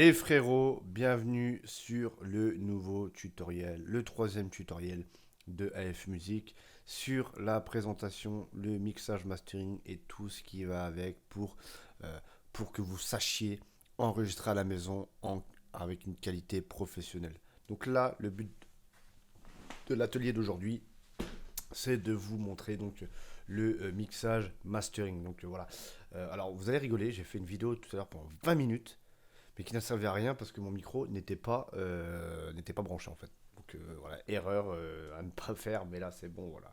Les frérots, bienvenue sur le nouveau tutoriel, le troisième tutoriel de AF Music sur la présentation, le mixage mastering et tout ce qui va avec pour que vous sachiez enregistrer à la maison avec une qualité professionnelle. Donc là, le but de l'atelier d'aujourd'hui, c'est de vous montrer donc le mixage mastering. Donc voilà. Alors vous allez rigoler, j'ai fait une vidéo tout à l'heure pendant 20 minutes mais qui n'a servi à rien parce que mon micro n'était pas branché en fait. Donc voilà, erreur à ne pas faire, mais là c'est bon, voilà.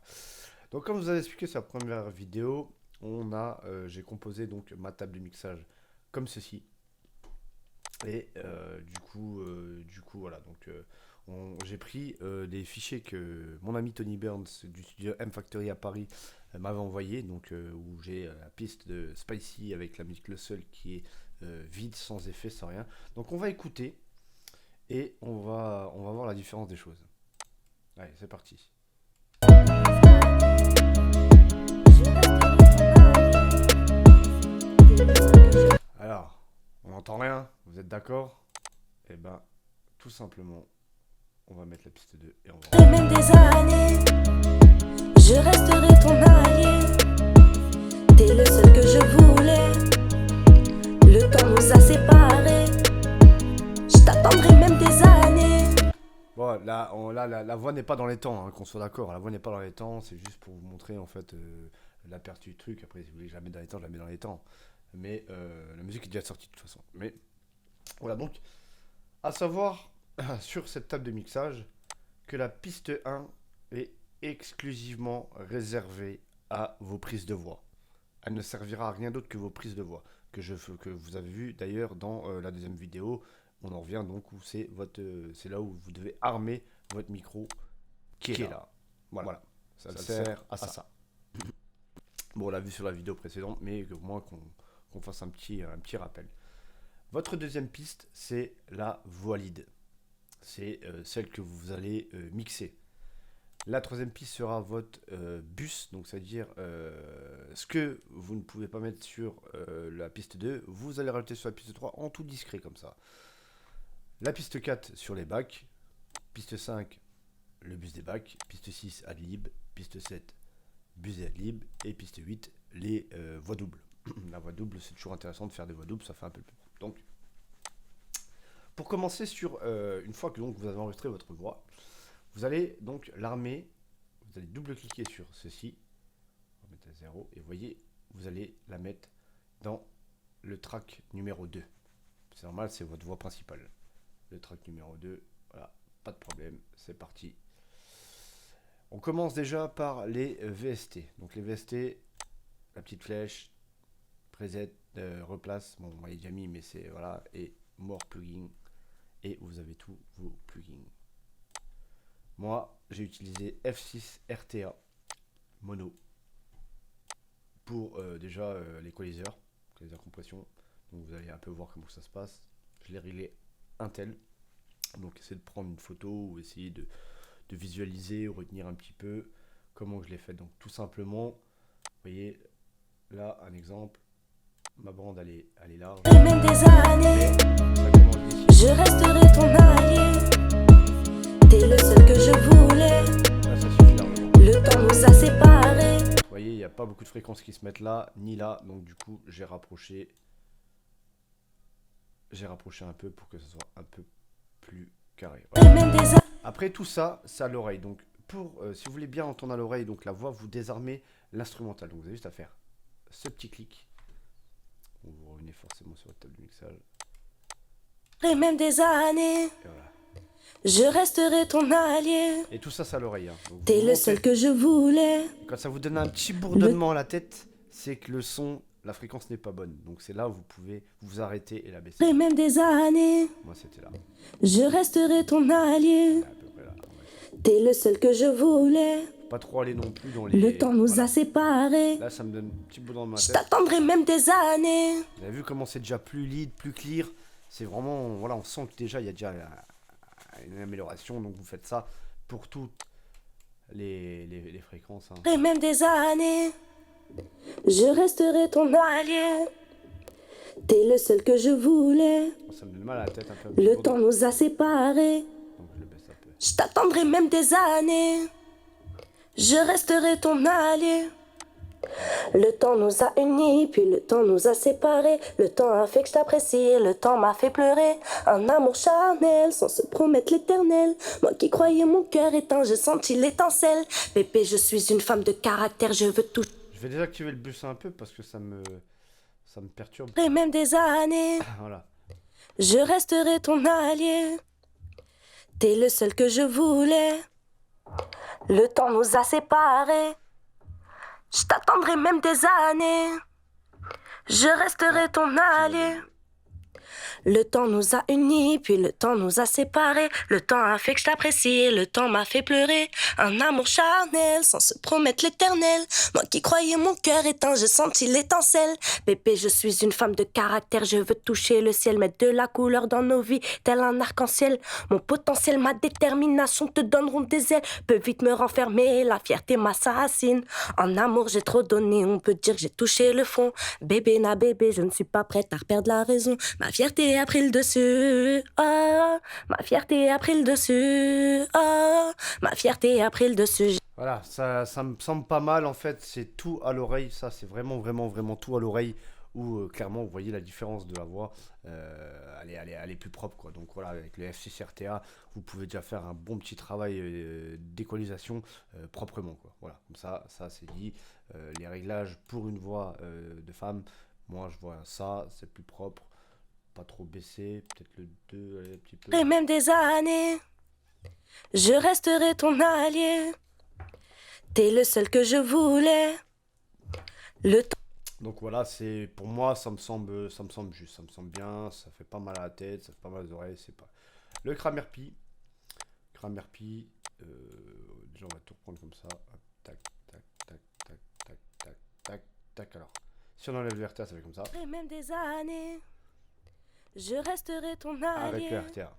Donc comme je vous avez expliqué sur la première vidéo, j'ai composé donc ma table de mixage comme ceci. Et du coup voilà, donc j'ai pris des fichiers que mon ami Tony Burns du studio M Factory à Paris m'avait envoyé, donc où j'ai la piste de Spicy avec la musique Le Seul qui est vide, sans effet, sans rien. Donc on va écouter et on va voir la différence des choses. Allez, c'est parti. Alors, on n'entend rien, vous êtes d'accord? Eh ben, tout simplement, on va mettre la piste 2 et on va... Même des années, je resterai ton allié. T'es le seul que je voulais. Le temps nous a séparés. Je t'attendrai même des années. Bon, là, la voix n'est pas dans les temps, hein, qu'on soit d'accord. La voix n'est pas dans les temps, c'est juste pour vous montrer en fait l'aperçu du truc. Après, si vous voulez que je la mette dans les temps, je la mets dans les temps. Mais la musique est déjà sortie de toute façon. Mais voilà, donc, à savoir sur cette table de mixage que la piste 1 est exclusivement réservée à vos prises de voix. Elle ne servira à rien d'autre que vos prises de voix, que vous avez vu d'ailleurs dans la deuxième vidéo. On en revient donc où c'est là où vous devez armer votre micro qui est là. Voilà. Ça sert à ça. Bon, on l'a vu sur la vidéo précédente, mais au moins qu'on fasse un petit rappel. Votre deuxième piste, c'est la voix lead. C'est celle que vous allez mixer. La troisième piste sera votre bus, donc c'est-à-dire ce que vous ne pouvez pas mettre sur la piste 2, vous allez rajouter sur la piste 3 en tout discret comme ça. La piste 4 sur les bacs, piste 5 le bus des bacs, piste 6 adlib, piste 7 bus et adlib et piste 8 les voix doubles. La voix double, c'est toujours intéressant de faire des voix doubles, ça fait un peu plus. Donc, pour commencer une fois que donc, vous avez enregistré votre voix, vous allez donc l'armer, vous allez double-cliquer sur ceci, on va mettre à 0, et vous voyez, vous allez la mettre dans le track numéro 2. C'est normal, c'est votre voix principale. Le track numéro 2, voilà, pas de problème, c'est parti. On commence déjà par les VST. Donc les VST, la petite flèche, preset, replace, bon, on l'a déjà mis, mais c'est, voilà, et more plugin, et vous avez tous vos plugins. Moi, j'ai utilisé F6 RTA mono pour déjà l'équaliseur compression. Donc vous allez un peu voir comment ça se passe. Je l'ai réglé un tel. Donc essayez de prendre une photo ou essayer de visualiser ou retenir un petit peu comment je l'ai fait. Donc tout simplement, vous voyez là un exemple. Ma bande elle est large. Même des années, je resterai ton allié. T'es le seul que je voulais. Là, ça suffit largement. Le temps nous a séparés. Vous voyez, il n'y a pas beaucoup de fréquences qui se mettent là, ni là. Donc du coup, j'ai rapproché un peu pour que ce soit un peu plus carré. Voilà. Après tout ça, c'est à l'oreille. Donc si vous voulez bien entendre à l'oreille donc la voix, vous désarmez l'instrumental. Donc vous avez juste à faire ce petit clic. Vous revenez forcément sur votre table de mixage. Et même des années, Et voilà. je resterai ton allié. Et tout ça, c'est à l'oreille. Hein. T'es le seul que je voulais. Quand ça vous donne un petit bourdonnement à la tête, c'est que le son, la fréquence n'est pas bonne. Donc c'est là où vous pouvez vous arrêter et la baisser. Et même des années, Moi, c'était là. je resterai ton allié. À peu près là. Ouais. T'es le seul que je voulais. Pas trop aller non plus dans les... Le temps nous a séparés. Là, ça me donne un petit bourdonnement à Je la tête. t'attendrai même des années. Vous avez vu comment c'est déjà plus lead, plus clear. C'est vraiment... Voilà, on sent que déjà, il y a déjà une amélioration. Donc vous faites ça pour toutes les fréquences. Hein. Et même des années, je resterai ton allié. T'es le seul que je voulais. Ça me donne mal à la tête un peu. Le temps nous a séparés. Donc je le baisse un peu. Je t'attendrai même des années. Je resterai ton allié. Le temps nous a unis, puis le temps nous a séparés. Le temps a fait que je t'apprécie, le temps m'a fait pleurer. Un amour charnel, sans se promettre l'éternel. Moi qui croyais mon cœur éteint, j'ai senti l'étincelle. Bébé, je suis une femme de caractère, je veux tout. Je vais désactiver le bus un peu parce que ça me perturbe. Et même des années, Voilà. je resterai ton allié. T'es le seul que je voulais. Le temps nous a séparés. Je t'attendrai même des années. Je resterai ton allié. Le temps nous a unis, puis le temps nous a séparés. Le temps a fait que je t'apprécie, le temps m'a fait pleurer. Un amour charnel, sans se promettre l'éternel. Moi qui croyais mon cœur éteint, j'ai senti l'étincelle. Bébé, je suis une femme de caractère, je veux toucher le ciel, mettre de la couleur dans nos vies, tel un arc-en-ciel. Mon potentiel, ma détermination te donneront des ailes. Peut vite me renfermer, la fierté m'assassine. En amour, j'ai trop donné, on peut dire que j'ai touché le fond. Bébé, na bébé, je ne suis pas prête à perdre la raison. Ma fierté a pris le dessus, oh, ma fierté a pris le dessus, oh, ma fierté a pris le dessus. Voilà, ça me semble pas mal en fait, c'est tout à l'oreille, ça c'est vraiment tout à l'oreille où clairement vous voyez la différence de la voix, elle est plus propre quoi. Donc voilà, avec le F6 RTA, vous pouvez déjà faire un bon petit travail d'équalisation proprement quoi. Voilà, comme ça c'est dit. Les réglages pour une voix de femme, moi je vois ça, c'est plus propre, pas trop baissé, peut-être le 2, allez, un petit peu. Et même des années, je resterai ton allié. T'es le seul que je voulais. Le temps. Donc voilà, c'est pour moi ça me semble juste, ça me semble bien, ça fait pas mal à la tête, ça fait pas mal aux oreilles, c'est pas. Le Kramerpi, déjà on va tout reprendre comme ça. Hop, tac, tac, tac, tac, tac, tac, tac, tac. Alors, si on enlève le RTA, ça fait comme ça. Et même des années, je resterai ton Avec le allié. RTA.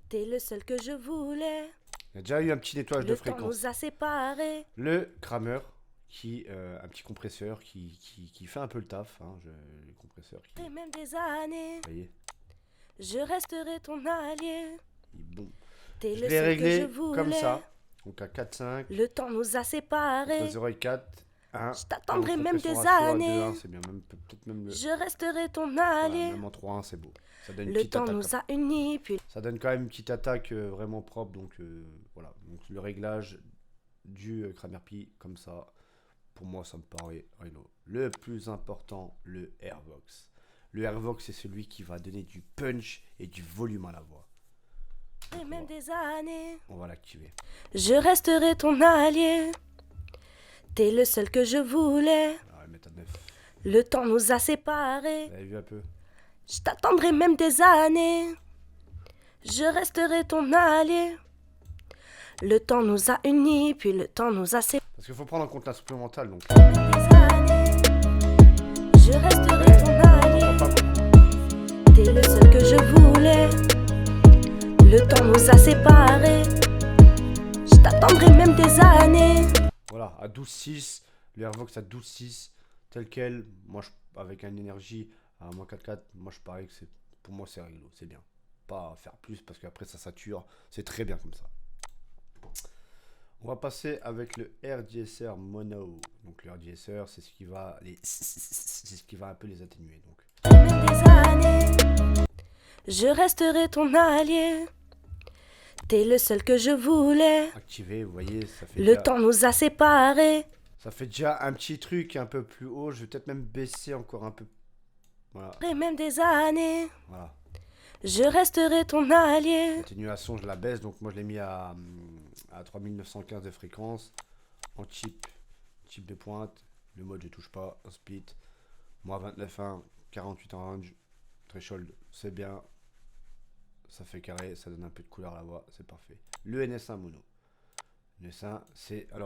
T'es le seul que je voulais. Il y a déjà eu un petit nettoyage de Le temps fréquence. nous a séparés. Le Kramer, un petit compresseur qui fait un peu le taf, hein, le compresseur qui, Et même des années, vous voyez, je resterai ton allié. il est bon. T'es Je le l'ai seul que je réglé voulais. comme ça, donc à 4,5, Le temps nous a séparés. 0 et 4, 1. Je t'attendrai même des À 2, années. 1, c'est bien, même, peut-être même le... Je resterai ton Voilà, allié. même en 3-1, c'est beau. Ça donne une Le petite temps attaque. nous a unis, puis Ça donne quand même une petite attaque vraiment propre, donc voilà. Donc le réglage du Kramerpi, comme ça, pour moi, ça me paraît Rhino. Le plus important, le Airvox. Le Airvox, c'est celui qui va donner du punch et du volume à la voix. et même des années. On va l'activer. Je resterai ton allié. T'es le seul que je voulais. On va le mettre à 9. Le temps nous a séparés. Vous avez vu un peu? Je t'attendrai même des années. Je resterai ton allié. Le temps nous a unis, puis le temps nous a séparés. Parce qu'il faut prendre en compte l'instrumental, donc. Des années. Je resterai ton allié. T'es le seul que je voulais. Le temps nous a séparés. Je t'attendrai même des années. Voilà, à 12,6, le Airvox à 12,6, tel quel. Moi, avec une énergie à moins 4,4, moi je parie que pour moi c'est réglo, c'est bien. Pas faire plus parce qu'après ça sature, c'est très bien comme ça. On va passer avec le RDSR Mono. Donc le RDSR, c'est ce qui va un peu les atténuer. Donc. Des années. Je resterai ton allié. T'es le seul que je voulais. Activé, vous voyez, ça fait Le temps nous a séparés. ça fait déjà un petit truc un peu plus haut. Je vais peut-être même baisser encore un peu. Voilà, Et même des années. voilà. Je resterai ton allié. L'atténuation, je la baisse, donc moi je l'ai mis à 3915 de fréquence. En chip de pointe. Le mode je touche pas, en split. Moi 29.1, 48 en range. Threshold, c'est bien. Ça fait carré, ça donne un peu de couleur à la voix, c'est parfait. Le NS1 mono. Le NS1,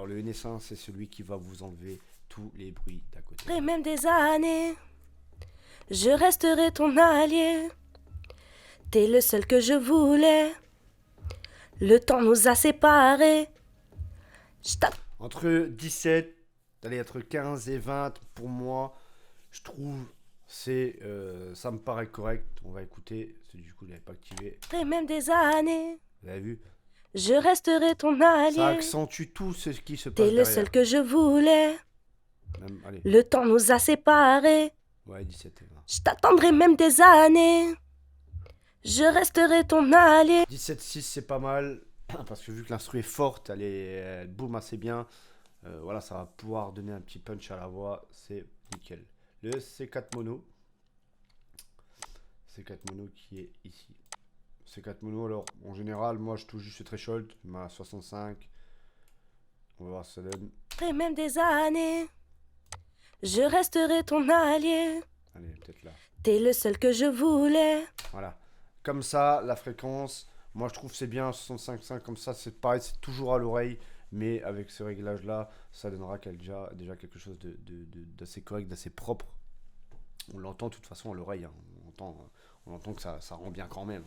le NS1, c'est celui qui va vous enlever tous les bruits d'à côté. Et même des années. Je resterai ton allié. T'es le seul que je voulais. Le temps nous a séparés. Entre 17, allez, entre 15 et 20, pour moi, je trouve Ça me paraît correct. On va écouter. Du coup, il n'avait pas activé. Et même des années, Vous avez vu? je resterai ton Ça allié. accentue tout ce qui se T'es passe le seul derrière. que je voulais. Même, allez. Le temps nous a séparés. Ouais, 17 et 20. Je t'attendrai même des années. Je resterai ton allié. 17-6, c'est pas mal. Parce que vu que l'instru est forte, elle boom assez bien. Voilà, ça va pouvoir donner un petit punch à la voix. C'est nickel. Le C4 mono. C4 mono qui est ici. C4 mono, alors en général, moi je touche juste le threshold. Ma 65. On va voir ce que ça donne. Et même des années, je resterai ton allié. Allez, peut-être là. T'es le seul que je voulais. Voilà. Comme ça, la fréquence, moi je trouve c'est bien 65.5 comme ça, c'est pareil, c'est toujours à l'oreille, mais avec ce réglage-là, ça donnera déjà quelque chose d'assez correct, d'assez propre. On l'entend de toute façon à l'oreille, hein. On entend que ça rend bien quand même.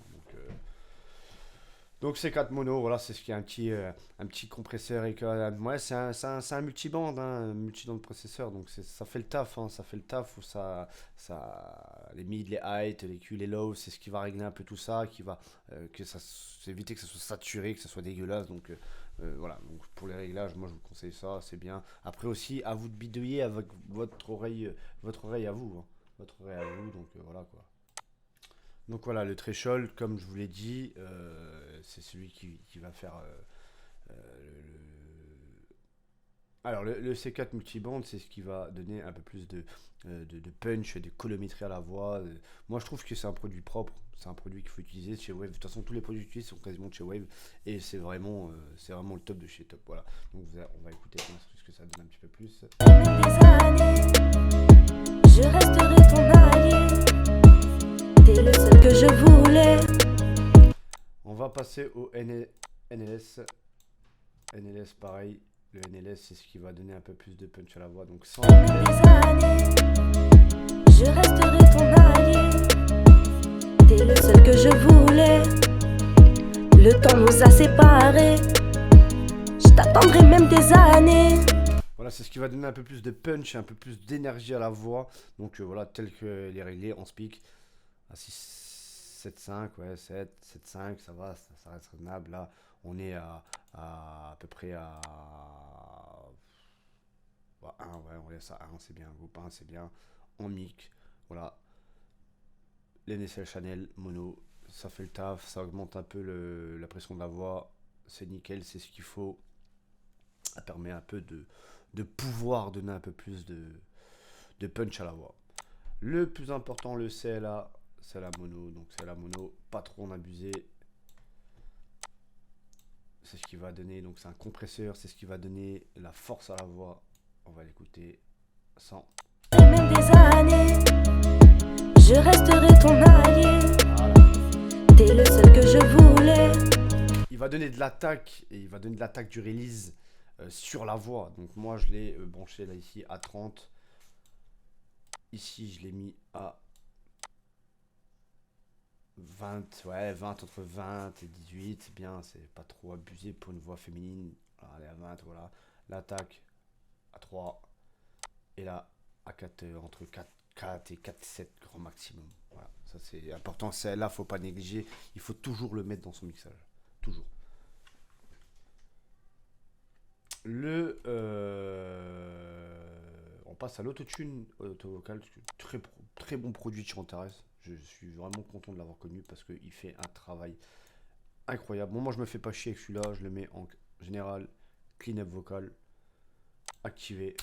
Donc c'est 4 mono, voilà, c'est ce qui est un petit compresseur et ouais, c'est un multiband, hein, un multiband processeur, donc ça fait le taf, hein, ça fait le taf où les mid, les height, les Q, les low, c'est ce qui va régler un peu tout ça, qui va éviter que ça soit saturé, que ça soit dégueulasse, donc voilà, donc pour les réglages, moi je vous conseille ça, c'est bien. Après aussi, à vous de bidouiller avec votre oreille à vous, hein, votre oreille à vous, donc voilà quoi. Donc voilà, le threshold, comme je vous l'ai dit, c'est celui qui va faire Alors le C4 multiband, c'est ce qui va donner un peu plus de punch, de colorimétrie à la voix. Moi je trouve que c'est un produit propre, c'est un produit qu'il faut utiliser chez Wave. De toute façon tous les produits utilisés sont quasiment de chez Wave et c'est vraiment le top de chez top. Voilà. Donc on va écouter ce que ça donne un petit peu plus. Des années, je resterai ton allié. T'es le seul que je voulais. On va passer au NLS. NLS pareil. Le NLS c'est ce qui va donner un peu plus de punch à la voix. Donc sans Des années, je resterai ton allié. T'es le seul que je voulais. Le temps nous a séparés. Je t'attendrai même des années. Voilà, c'est ce qui va donner un peu plus de punch, un peu plus d'énergie à la voix. Donc voilà, tel que les réglés en speak. À 6, 7, 5, ouais, 7, 7, 5, ça va, ça reste raisonnable. Là, on est à peu près à 1, ouais, on laisse à 1, c'est bien. Groupe 1, c'est bien. En mic, voilà. L'NSL Chanel mono, ça fait le taf, ça augmente un peu la pression de la voix. C'est nickel, c'est ce qu'il faut. Ça permet un peu de pouvoir donner un peu plus de punch à la voix. Le plus important, le CLA, c'est la mono. Donc c'est la mono, pas trop en abuser. C'est ce qui va donner, donc c'est un compresseur, c'est ce qui va donner la force à la voix. On va l'écouter sans. Et même des années, je resterai ton allié. Voilà. T'es le seul que je voulais. Il va donner de l'attaque et il va donner de l'attaque du release sur la voix. Donc moi je l'ai branché là ici à 30. Ici je l'ai mis à 20, ouais, 20, entre 20 et 18, c'est bien, c'est pas trop abusé pour une voix féminine. Voilà, elle est à 20, voilà. L'attaque à 3 et là à 4, entre 4 et 4, 7 grand maximum. Voilà, ça c'est important, c'est là, faut pas négliger, il faut toujours le mettre dans son mixage, toujours. On passe à l'autotune auto-vocal, très bon produit de Chantares. Je suis vraiment content de l'avoir connu parce qu'il fait un travail incroyable. Bon, moi je me fais pas chier avec celui-là, je le mets en général, clean-up vocal, activé.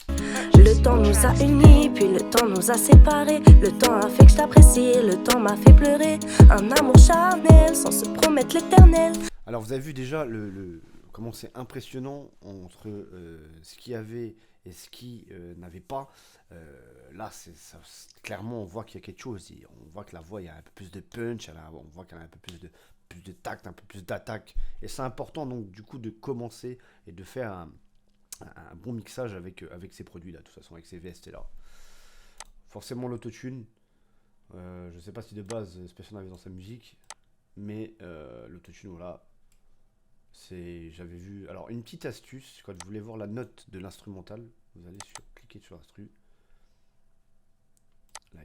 Le temps nous a unis, puis le temps nous a séparés. Le temps a fait que je t'apprécie, le temps m'a fait pleurer. Un amour charnel, sans se promettre l'éternel. Alors vous avez vu déjà comment c'est impressionnant entre ce qu'il y avait et ce qui n'avait pas. Là, clairement, on voit qu'il y a quelque chose. On voit que la voix, il y a un peu plus de punch, on voit qu'elle a un peu plus de tact, un peu plus d'attaque. Et c'est important donc du coup de commencer et de faire un bon mixage avec ces produits-là, de toute façon, avec ces VST-là. Forcément l'autotune. Je sais pas si de base Special avait dans sa musique, mais l'autotune, voilà. J'avais vu. Alors, une petite astuce, quand vous voulez voir la note de l'instrumental, vous allez cliquer sur l'instru.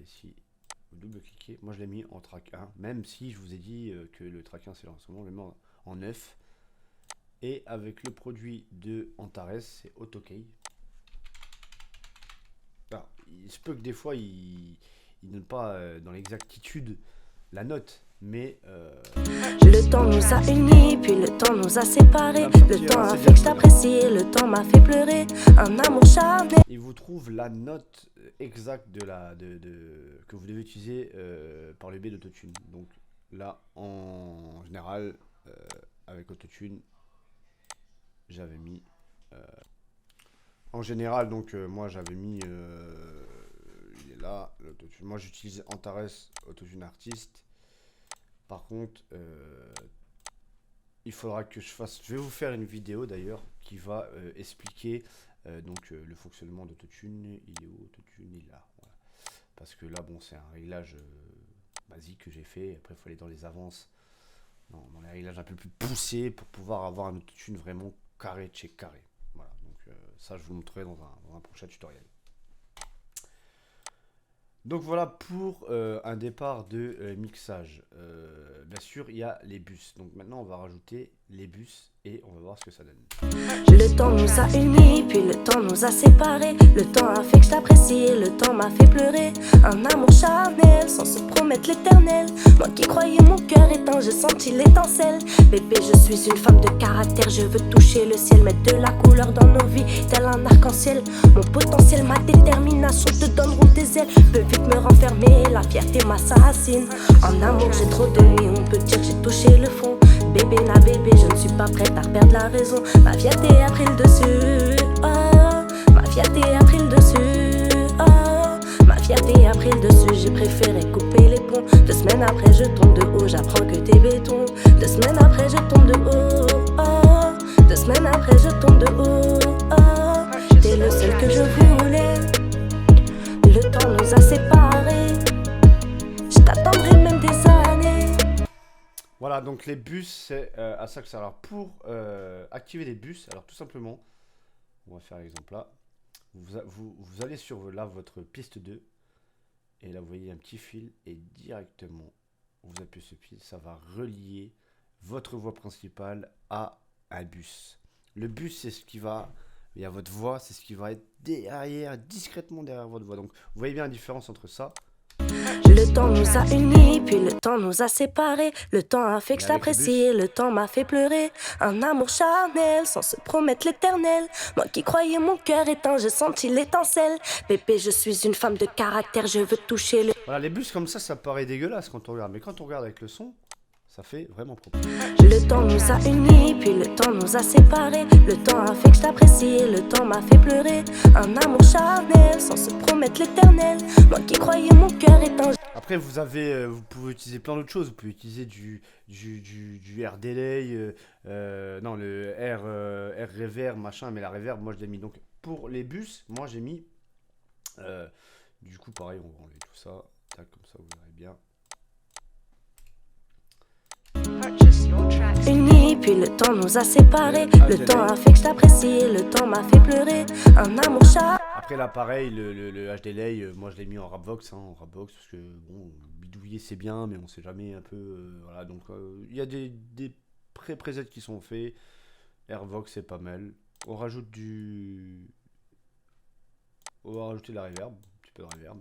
ici, vous double-cliquez. Moi, je l'ai mis en track 1, même si je vous ai dit que le track 1, c'est en ce moment, je le mets en 9. Et avec le produit de Antares, c'est AutoKey. Alors, il se peut que des fois, il ne donne pas dans l'exactitude la note, mais le temps nous a unis, puis le temps nous a séparés. Le temps a fait que je t'apprécie, le temps m'a fait pleurer. Un amour charnel. il vous trouve la note exacte que vous devez utiliser par le biais d'Autotune. Donc là, en général, avec Autotune, j'avais mis... en général, donc moi j'avais mis... il est là, l'Autotune. Moi j'utilise Antares Autotune Artist. Par contre, il faudra que je fasse... Je vais vous faire une vidéo d'ailleurs qui va expliquer le fonctionnement d'Autotune. Il est où Autotune? Il est là. Voilà. Parce que là, bon, c'est un réglage basique que j'ai fait. Après, il faut aller dans les avances, dans les réglages un peu plus poussés pour pouvoir avoir un Autotune vraiment carré de chez carré. Voilà, donc ça, je vous le montrerai dans un prochain tutoriel. Donc voilà pour un départ de mixage. Bien sûr, il y a les bus. Donc maintenant, on va rajouter les bus et on va voir ce que ça donne. Le temps nous a unis, puis le temps nous a séparés. Le temps a fait que je t'apprécie, le temps m'a fait pleurer. Un amour charnel, sans se promettre l'éternel. Moi qui croyais mon cœur éteint, j'ai senti l'étincelle. Bébé, je suis une femme de caractère, je veux toucher le ciel, mettre de la couleur dans nos vies, tel un arc-en-ciel. Mon potentiel, ma détermination te donneront des ailes. Peux vite me renfermer, la fierté m'assassine. En amour, j'ai trop donné, on peut dire que j'ai touché le fond. Bébé, na bébé, je ne suis pas prête à perdre la raison. Ma fierté a pris le dessus, oh. Ma fierté a pris le dessus, oh. Ma fierté a pris le dessus, j'ai préféré couper les ponts. 2 semaines après, je tombe de haut, j'apprends que t'es béton. 2 semaines après, je tombe de haut, oh. 2 semaines après, je tombe de haut, oh. T'es le seul que je voulais. Le temps nous a séparés. Je t'attendrai même des années. Voilà, donc les bus, c'est à ça que ça sert. Alors pour activer les bus, alors tout simplement, on va faire l'exemple là. Vous allez sur là votre piste 2 et là vous voyez un petit fil et directement vous appuyez ce fil, ça va relier votre voie principale à un bus. Le bus, c'est ce qui va, il y a votre voix, c'est ce qui va être derrière, discrètement derrière votre voix. Donc vous voyez bien la différence entre ça. Le temps nous a unis, puis le temps nous a séparés. Le temps a fait que je t'apprécie, le temps m'a fait pleurer. Un amour charnel, sans se promettre l'éternel. Moi qui croyais mon cœur éteint, j'ai senti l'étincelle. Bébé, je suis une femme de caractère, je veux toucher le... Voilà, les bus comme ça paraît dégueulasse quand on regarde. Mais quand on regarde avec le son, ça fait vraiment propre. Le temps nous a unis, puis le temps nous a séparés. Le temps a fait que je t'apprécie, le temps m'a fait pleurer. Un amour charnel, sans se promettre l'éternel. Moi qui croyais mon cœur éteint. Après, vous pouvez utiliser plein d'autres choses. Vous pouvez utiliser du air delay, non, le air reverb, machin, mais la reverb, moi je l'ai mis. Donc pour les bus, moi j'ai mis, du coup, pareil, on va enlever tout ça. Tac, comme ça, vous verrez bien. Unis, puis le temps nous a séparés. Le temps a fait que je t'apprécie, le temps m'a fait pleurer. Un amour chat. Après là pareil, le HDLay, moi je l'ai mis en Rapvox, en Rapvox, parce que bon, bidouiller c'est bien, mais on sait jamais un peu, voilà, donc il y a des presets qui sont faits. Airvox c'est pas mal. On va rajouter la reverb, un petit peu de reverb.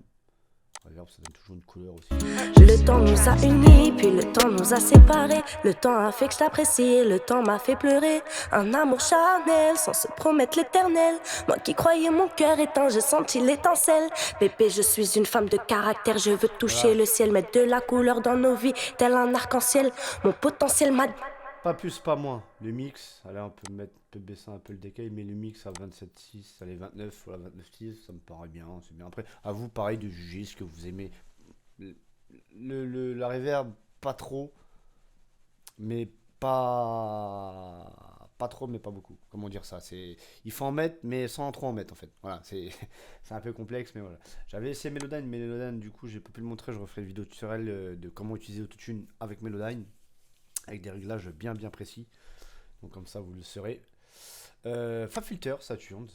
Reverb, ça donne toujours une couleur aussi. Le temps nous a unis, puis le temps nous a séparés. Le temps a fait que je t'apprécie, le temps m'a fait pleurer. Un amour charnel, sans se promettre l'éternel. Moi qui croyais mon cœur éteint, j'ai senti l'étincelle. Bébé, je suis une femme de caractère, je veux toucher le ciel, mettre de la couleur dans nos vies, tel un arc-en-ciel. Mon potentiel m'a... Pas plus, pas moins. Le mix, allez, on peut baisser un peu le décay, mais le mix à 27.6, allez, 29, voilà, 29.6, ça me paraît bien, c'est bien. Après, à vous, pareil, de juger ce que vous aimez. La reverb, pas trop, mais pas trop, mais pas beaucoup. Comment dire ça? Il faut en mettre, mais sans trop en mettre, en fait. Voilà, c'est un peu complexe, mais voilà. J'avais essayé Melodyne, mais Melodyne, du coup, j'ai pas pu le montrer. Je referai une vidéo tutoriel de comment utiliser Autotune avec Melodyne, avec des réglages bien précis. Donc comme ça vous le saurez. FabFilter Saturn,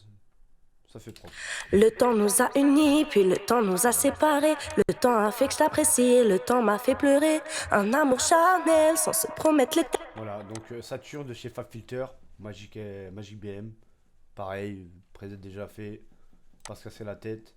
Ça fait propre. Le temps nous a unis, puis le temps nous a séparés. Le temps a fait que je t'apprécie, le temps m'a fait pleurer. Un amour charnel sans se promettre l'éternel. Voilà, donc Saturne de chez Fab Filter, Magic BM. Pareil, préset déjà fait, pas se casser la tête.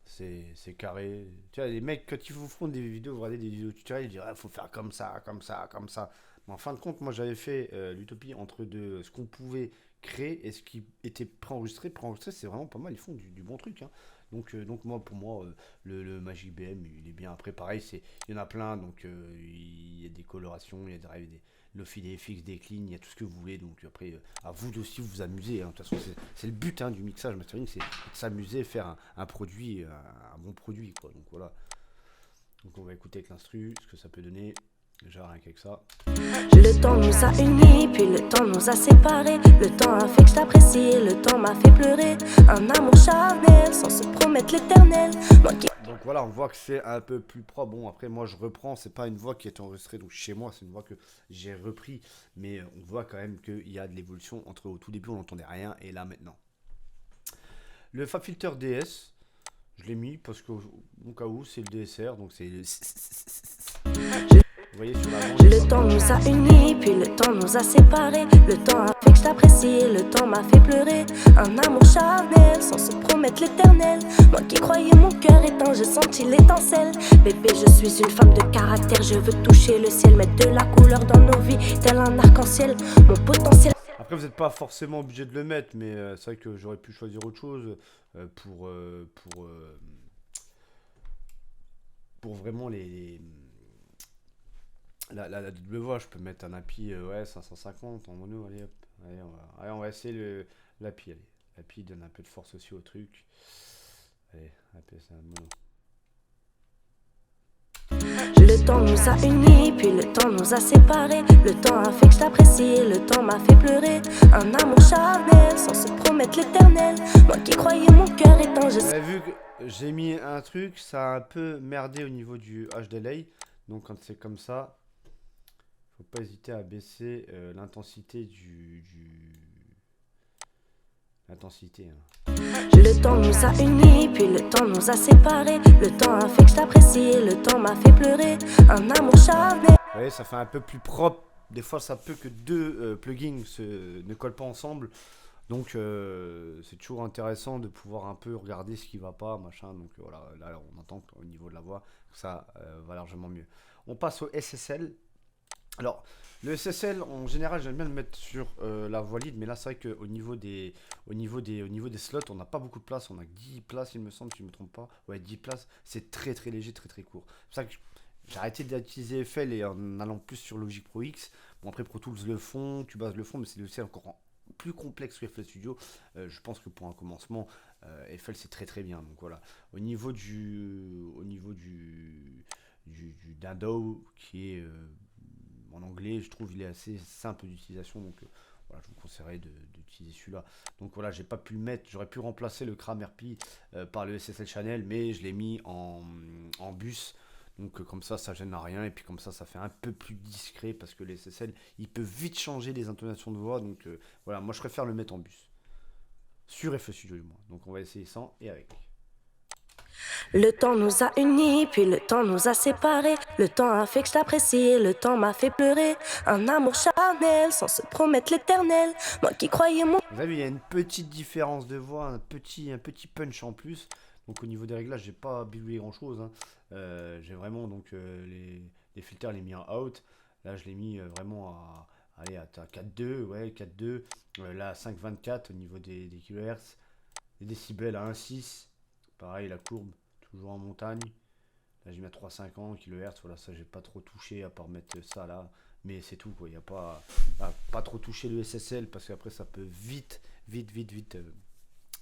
C'est carré. Tu vois, les mecs, quand ils vous font des vidéos, vous regardez des vidéos tutoriels, ils disent il faut faire comme ça, comme ça, comme ça. Mais en fin de compte, moi j'avais fait l'utopie entre deux, ce qu'on pouvait créer et ce qui était préenregistré. Préenregistré, c'est vraiment pas mal, ils font du bon truc, hein. Donc moi, pour moi, le Magic BM, il est bien. Après, pareil, il y en a plein, donc il y a des colorations, il y a des Lofi, des FX, des clean, il y a tout ce que vous voulez. Donc après, à vous aussi vous amuser, hein. De toute façon, c'est le but, hein, du mixage mastering, c'est de s'amuser, faire un produit, un bon produit, quoi. Donc voilà. Donc on va écouter avec l'instru ce que ça peut donner. Déjà rien qu'avec ça. Le temps nous a unis, puis le temps nous a séparés. Le temps a fait que je t'apprécie, le temps m'a fait pleurer. Un amour charnel sans se promettre l'éternel. Moi qui Donc voilà, on voit que c'est un peu plus propre. Bon, après, moi je reprends, c'est pas une voix qui est enregistrée donc chez moi, c'est une voix que j'ai repris. Mais on voit quand même qu'il y a de l'évolution entre au tout début, on n'entendait rien et là maintenant. Le Fab Filter DS, je l'ai mis parce que, au cas où, c'est le DSR, donc c'est le. Vous voyez sur l'avant. le temps nous a unis, puis le temps nous a séparés. Le temps a fait que je t'apprécie, le temps m'a fait pleurer. Un amour charnel sans se promettre l'éternel. Moi qui croyais mon cœur éteint, j'ai senti l'étincelle. Bébé, je suis une femme de caractère, je veux toucher le ciel, mettre de la couleur dans nos vies, tel un arc-en-ciel. Mon potentiel. Après, vous n'êtes pas forcément obligé de le mettre, mais c'est vrai que j'aurais pu choisir autre chose pour vraiment la double voix. Je peux mettre un API ouais, 550 en mono. Allez, hop. Allez, on va essayer l'API. Allez, l'API donne un peu de force aussi au truc. Allez, API, c'est un mono. Le temps nous a unis, puis le temps nous a séparés. Le temps a fait que je t'apprécie, le temps m'a fait pleurer. Un amour charnel sans se promettre l'éternel. Moi qui croyais mon cœur éteint, je Vous avez vu que j'ai mis un truc, ça a un peu merdé au niveau du HDLA. Donc quand c'est comme ça, faut pas hésiter à baisser l'intensité l'intensité, hein. Le temps nous a unis, puis le temps nous a séparés. Le temps a fait que je t'apprécie, le temps m'a fait pleurer. Un amour charnel. Vous voyez, ça fait un peu plus propre. Des fois, ça peut que deux plugins ne collent pas ensemble. Donc, c'est toujours intéressant de pouvoir un peu regarder ce qui va pas, machin. Donc, voilà, là, on entend qu'au niveau de la voix, ça va largement mieux. On passe au SSL. Alors, le SSL, en général, j'aime bien le mettre sur la voix lead, mais là, c'est vrai qu'au au niveau des slots, on n'a pas beaucoup de place. On a 10 places, il me semble, si je ne me trompe pas. Ouais, 10 places, c'est très très léger, très très court. C'est pour ça que j'ai arrêté d'utiliser FL et en allant plus sur Logic Pro X. Bon, après, Pro Tools le font, Cubase le font, mais c'est aussi encore plus complexe que FL Studio. Je pense que pour un commencement, FL c'est très très bien. Donc voilà. Au niveau du d'un DAW qui est en anglais, je trouve il est assez simple d'utilisation. Donc voilà, je vous conseillerais d'utiliser celui-là. Donc voilà, j'ai pas pu le mettre. J'aurais pu remplacer le Kramer Pi par le SSL Channel, mais je l'ai mis en bus. Donc comme ça gêne à rien et puis comme ça fait un peu plus discret parce que les SSL, il peut vite changer les intonations de voix. Donc voilà, moi je préfère le mettre en bus. Sur FL Studio du moins. Donc on va essayer sans et avec. Le temps nous a unis, puis le temps nous a séparés. Le temps a fait que je t'apprécie, le temps m'a fait pleurer. Un amour charnel sans se promettre l'éternel. Moi qui croyais mon. Vous avez vu, il y a une petite différence de voix, un petit punch en plus. Donc au niveau des réglages, j'ai pas bidouillé grand chose, hein. J'ai vraiment donc les filtres les mis en out. Là je l'ai mis vraiment allez, à 4.2, ouais 4.2. Là 5.24 au niveau des kHz. Les décibels à 1.6. Pareil la courbe, toujours en montagne. Là j'ai mis à 3.50 kHz. Voilà, ça j'ai pas trop touché à part mettre ça là. Mais c'est tout quoi, il n'y a pas trop touché le SSL parce qu'après ça peut vite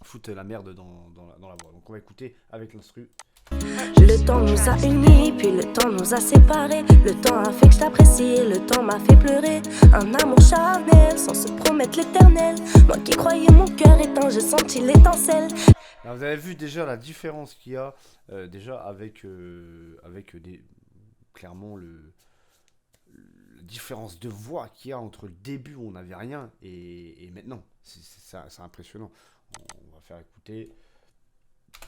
foutre la merde dans la voix. Donc on va écouter avec l'instru. Le temps nous a unis, puis le temps nous a séparés. Le temps a fait que je t'apprécie, le temps m'a fait pleurer. Un amour charnel sans se promettre l'éternel. Moi qui croyais mon cœur éteint, j'ai senti l'étincelle. Alors, vous avez vu déjà la différence qu'il y a déjà avec clairement la différence de voix qu'il y a entre le début où on n'avait rien et maintenant. C'est impressionnant. On va faire écouter.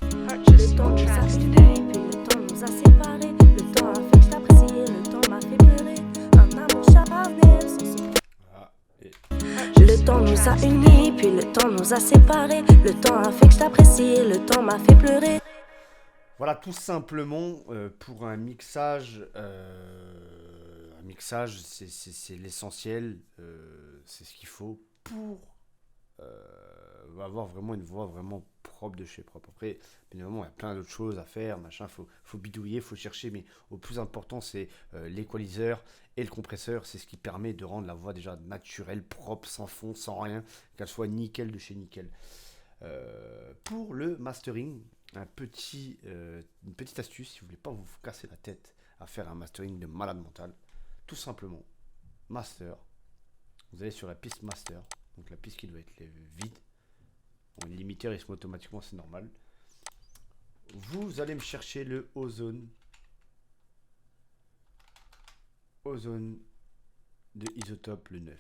Le temps nous a unis, puis le temps nous a séparés. Le temps a fait que je t'appréciais, le temps m'a fait pleurer. Un amour charnel sans se... Voilà. Et Le temps nous a unis, puis le temps nous a séparés. Le temps a fait que je t'appréciais, le temps m'a fait pleurer. voilà, tout simplement pour un mixage. Un mixage, c'est l'essentiel. C'est ce qu'il faut pour avoir vraiment une voix vraiment propre de chez propre. Après, bien évidemment, il y a plein d'autres choses à faire, machin, faut bidouiller, faut chercher, mais au plus important, c'est l'équaliseur et le compresseur. C'est ce qui permet de rendre la voix déjà naturelle, propre, sans fond, sans rien, qu'elle soit nickel de chez nickel. Pour le mastering, une petite astuce, si vous voulez pas vous casser la tête à faire un mastering de malade mental, tout simplement, master, vous allez sur la piste master, donc la piste qui doit être vide. Bon, le limiteur il se met automatiquement, c'est normal. Vous allez me chercher le ozone de Isotope le 9.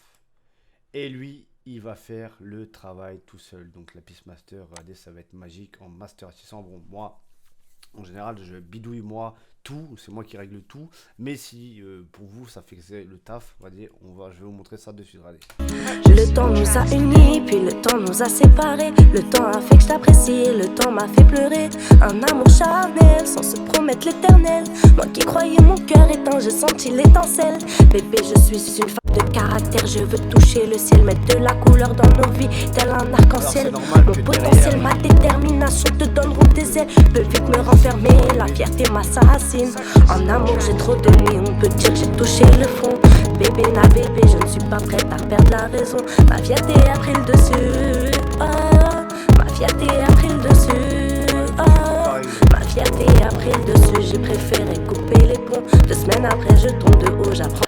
Et lui, il va faire le travail tout seul. Donc la piste master, regardez, ça va être magique en master assistant. Bon, moi, en général, je bidouille moi tout, c'est moi qui règle tout. Mais si pour vous, ça fait que c'est le taf, regardez, je vais vous montrer ça de suite. Regardez. Le temps nous a unis, puis le temps nous a séparés. Le temps a fait que je t'appréciais, le temps m'a fait pleurer. Un amour charnel, sans se promettre l'éternel. Moi qui croyais mon cœur éteint, j'ai senti l'étincelle. Bébé, je suis une femme de caractère. Je veux toucher le ciel, mettre de la couleur dans nos vies, tel un arc-en-ciel. Mon potentiel, ma détermination te donneront des ailes. Peux vite me renfermer, la fierté m'assassine. En amour, j'ai trop de nuits, on peut dire que j'ai touché le fond. Bébé na bébé, je ne suis pas prête à perdre la raison. Ma fierté a pris le dessus. Oh, ma fierté a pris le dessus. Oh, ma fierté a pris le dessus. J'ai préféré couper les ponts. 2 semaines après, je tombe de haut, j'apprends.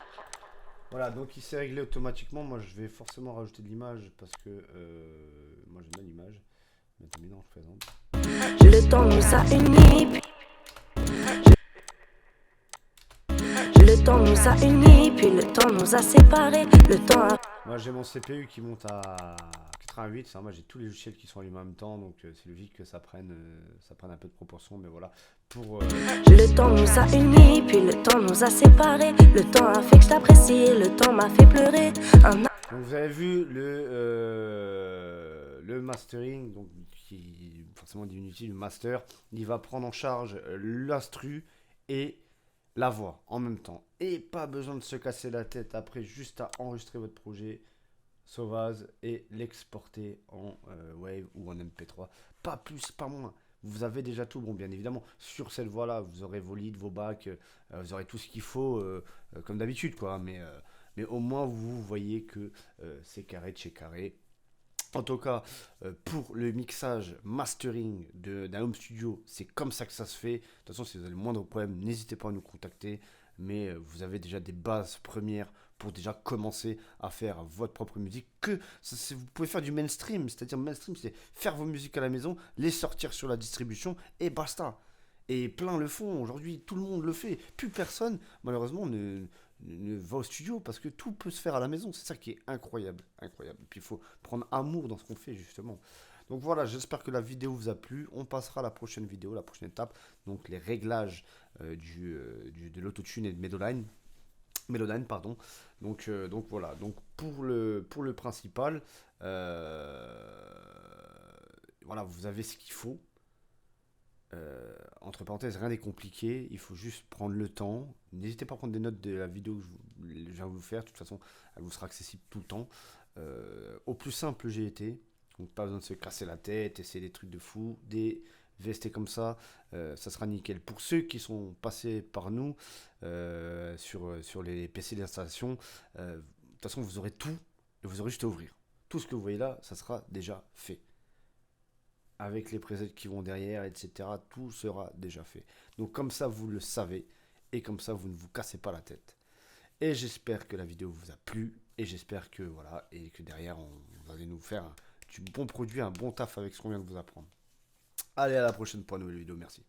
Voilà, donc il s'est réglé automatiquement. Moi, je vais forcément rajouter de l'image parce que moi j'aime bien l'image. Mais non, je présente. Le temps nous a unis. Le temps nous a unis, puis le temps nous a séparés. Le temps a... Moi j'ai mon CPU qui monte à 88, ça, moi j'ai tous les logiciels qui sont allumés en même temps, donc c'est logique que ça prenne un peu de proportion, mais voilà. Le temps nous a unis, puis le temps nous a séparés. Le temps a fait que je t'appréciais, le temps m'a fait pleurer. Donc vous avez vu le mastering, donc qui forcément dit inutile, le master, il va prendre en charge l'instru et la voix en même temps. Et pas besoin de se casser la tête après, juste à enregistrer votre projet Sauvage et l'exporter en Wave ou en MP3. Pas plus, pas moins. Vous avez déjà tout. Bon, bien évidemment, sur cette voie-là, vous aurez vos leads, vos bacs, vous aurez tout ce qu'il faut, comme d'habitude, quoi. Mais au moins, vous voyez que c'est carré de chez carré. En tout cas, pour le mixage, mastering d'un home studio, c'est comme ça que ça se fait. De toute façon, si vous avez le moindre problème, n'hésitez pas à nous contacter. Mais vous avez déjà des bases premières pour déjà commencer à faire votre propre musique. Vous pouvez faire du mainstream, c'est-à-dire mainstream, c'est faire vos musiques à la maison, les sortir sur la distribution et basta. Et plein le font aujourd'hui, tout le monde le fait. Plus personne, malheureusement, ne va au studio parce que tout peut se faire à la maison. C'est ça qui est incroyable, incroyable. Et puis il faut prendre amour dans ce qu'on fait justement. Donc voilà, j'espère que la vidéo vous a plu. On passera à la prochaine vidéo, la prochaine étape. Donc les réglages de l'autotune et de Melodyne, pardon. Donc voilà. Donc pour le principal, voilà, vous avez ce qu'il faut. Entre parenthèses, rien n'est compliqué, il faut juste prendre le temps. N'hésitez pas à prendre des notes de la vidéo que je viens vous faire, de toute façon elle vous sera accessible tout le temps. Au plus simple j'ai été, donc pas besoin de se casser la tête, essayer des trucs de fou, des VST comme ça, ça sera nickel. Pour ceux qui sont passés par nous sur les PC d'installation, de toute façon vous aurez tout et vous aurez juste à ouvrir. Tout ce que vous voyez là, ça sera déjà fait. Avec les presets qui vont derrière, etc. Tout sera déjà fait. Donc comme ça, vous le savez. Et comme ça, vous ne vous cassez pas la tête. Et j'espère que la vidéo vous a plu. Et j'espère que, voilà, et que derrière, vous allez nous faire du bon produit, un bon taf avec ce qu'on vient de vous apprendre. Allez, à la prochaine pour une nouvelle vidéo. Merci.